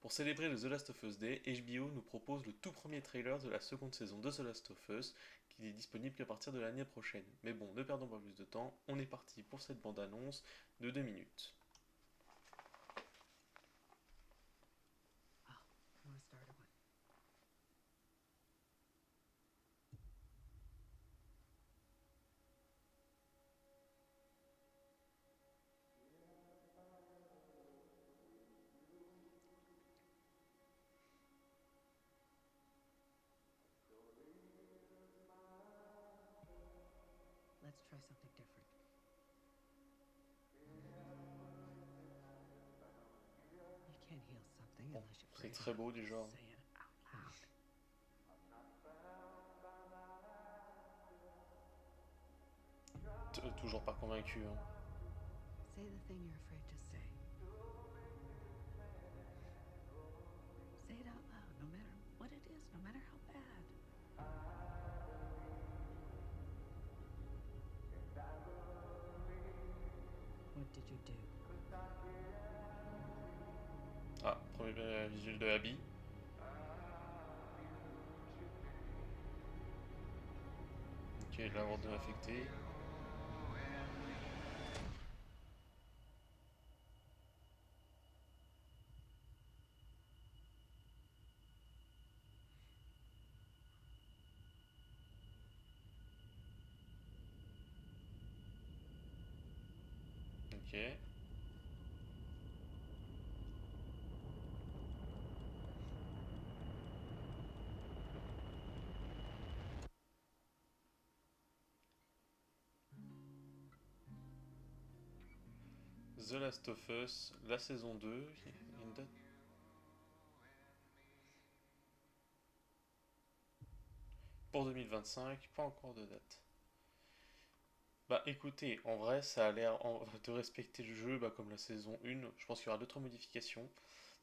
Pour célébrer le The Last of Us Day, HBO nous propose le tout premier trailer de la seconde saison de The Last of Us, qui n'est disponible qu'à partir de l'année prochaine. Mais bon, ne perdons pas plus de temps, on est parti pour cette bande-annonce de 2 minutes. Oh, I want to start a one. Let's try something different. You can't heal something Bon, unless you put c'est it très out. beau déjà. Say it out loud. Toujours pas convaincu, hein. Say the thing you're afraid to say. Say it out loud, no matter what it is, no matter how bad. What did you do? Ah, premier visuel de Abby. Ok, l'aborde affecté. Ok. The Last of Us, la saison 2. Il y a une date. Pour 2025, pas encore de date. Bah écoutez, en vrai, ça a l'air de respecter le jeu comme la saison 1. Je pense qu'il y aura d'autres modifications.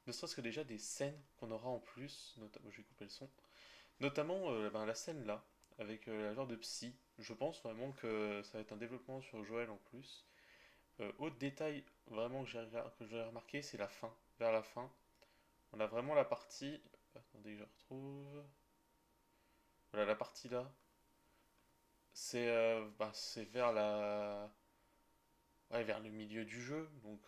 Ne serait-ce que déjà des scènes qu'on aura en plus. Je vais couper le son. Notamment la scène là, avec la genre de psy. Je pense vraiment que ça va être un développement sur Joël en plus. Autre détail vraiment que j'ai remarqué, c'est la fin. Vers la fin, on a vraiment la partie. Attendez que je retrouve. Voilà, la partie là. C'est vers la. Ouais, vers le milieu du jeu. Donc,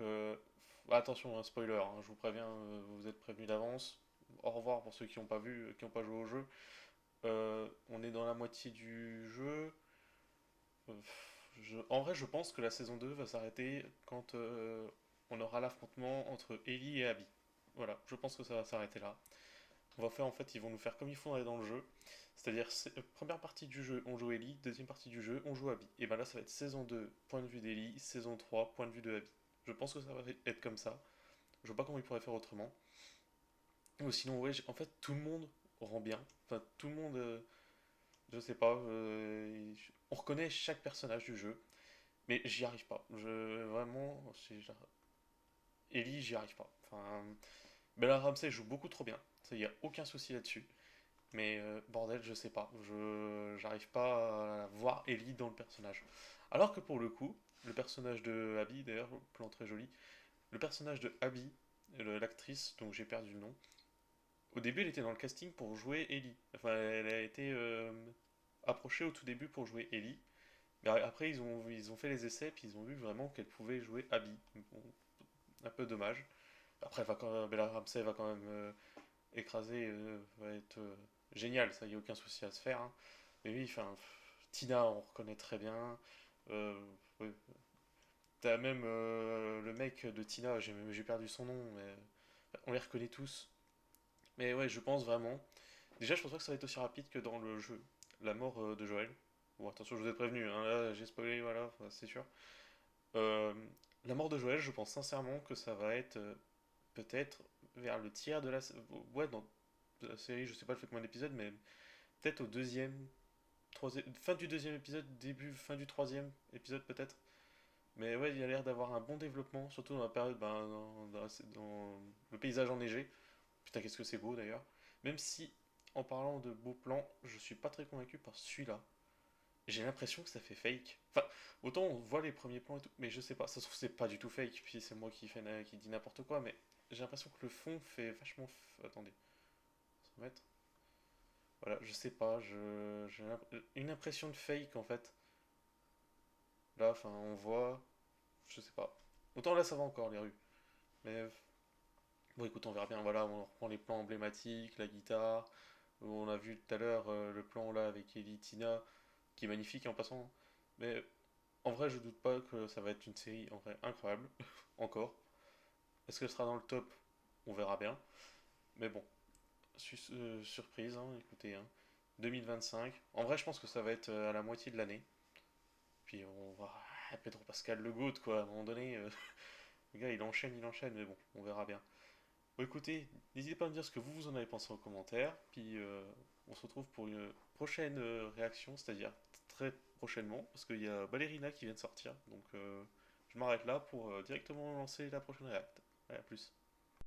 attention, un spoiler, hein, je vous préviens, vous êtes prévenus d'avance. Au revoir pour ceux qui n'ont pas vu, qui n'ont pas joué au jeu. On est dans la moitié du jeu. Euh, En vrai, je pense que la saison 2 va s'arrêter quand on aura l'affrontement entre Ellie et Abby. Voilà, je pense que ça va s'arrêter là. On va faire en fait, ils vont nous faire comme ils font dans le jeu. C'est-à-dire, première partie du jeu, on joue Ellie, deuxième partie du jeu, on joue Abby. Et ben là, ça va être saison 2 point de vue d'Ellie, saison 3 point de vue de Abby. Je pense que ça va être comme ça. Je vois pas comment ils pourraient faire autrement. Ou sinon, ouais, en fait, tout le monde rend bien. Enfin, tout le monde, je sais pas, on reconnaît chaque personnage du jeu. Mais j'y arrive pas. Vraiment, Ellie, j'y arrive pas. Enfin, Bella Ramsey joue beaucoup trop bien. Ça, y a aucun souci là-dessus. Mais bordel, je sais pas. J'arrive pas à voir Ellie dans le personnage. Alors que pour le coup, le personnage de Abby, d'ailleurs, plan très joli, le personnage de Abby, l'actrice dont j'ai perdu le nom, au début elle était dans le casting pour jouer Ellie. Enfin, elle a été approchée au tout début pour jouer Ellie. Mais après, ils ont fait les essais, puis ils ont vu vraiment qu'elle pouvait jouer Abby. Bon, un peu dommage. Après, Bella Ramsey va quand même écraser, va être génial, ça y a aucun souci à se faire, hein. Mais oui, enfin, Tina, on reconnaît très bien. Euh, ouais. T'as même le mec de Tina, j'ai perdu son nom, mais on les reconnaît tous. Mais ouais, je pense vraiment. Déjà, je pense pas que ça va être aussi rapide que dans le jeu. La mort de Joël. Bon, attention, je vous ai prévenu, hein, là, j'ai spoilé, voilà, enfin, c'est sûr. Euh, la mort de Joël, je pense sincèrement que ça va être peut-être vers le tiers de ouais, dans la série, je sais pas, elle fait combien d'épisodes, mais peut-être au deuxième, troisième, fin du deuxième épisode, début, fin du troisième épisode peut-être. Mais ouais, il y a l'air d'avoir un bon développement, surtout dans la période, dans le paysage enneigé. Putain, qu'est-ce que c'est beau d'ailleurs. Même si, en parlant de beaux plans, je suis pas très convaincu par celui-là. J'ai l'impression que ça fait fake. Enfin, autant on voit les premiers plans et tout, mais je sais pas, ça se trouve c'est pas du tout fake, puis c'est moi qui dis n'importe quoi, mais j'ai l'impression que le fond fait vachement. Attendez, 100 mètres. Voilà, je sais pas, j'ai une impression de fake en fait. Là, enfin, on voit, je sais pas. Autant là, ça va encore les rues. Mais bon, écoute, on verra bien. Voilà, on reprend les plans emblématiques, la guitare. On a vu tout à l'heure le plan là avec Ellie Tina, qui est magnifique en passant. Mais en vrai, je doute pas que ça va être une série en vrai incroyable. Encore. Est-ce qu'elle sera dans le top? On verra bien. Mais bon, surprise, hein, écoutez, hein. 2025. En vrai, je pense que ça va être à la moitié de l'année. Puis on va. Pedro Pascal le GOAT, quoi. À un moment donné, le gars il enchaîne, mais bon, on verra bien. Bon, écoutez, n'hésitez pas à me dire ce que vous en avez pensé en commentaire. Puis on se retrouve pour une prochaine réaction, c'est-à-dire très prochainement, parce qu'il y a Ballerina qui vient de sortir. Donc je m'arrête là pour directement lancer la prochaine réact. Allez, à plus.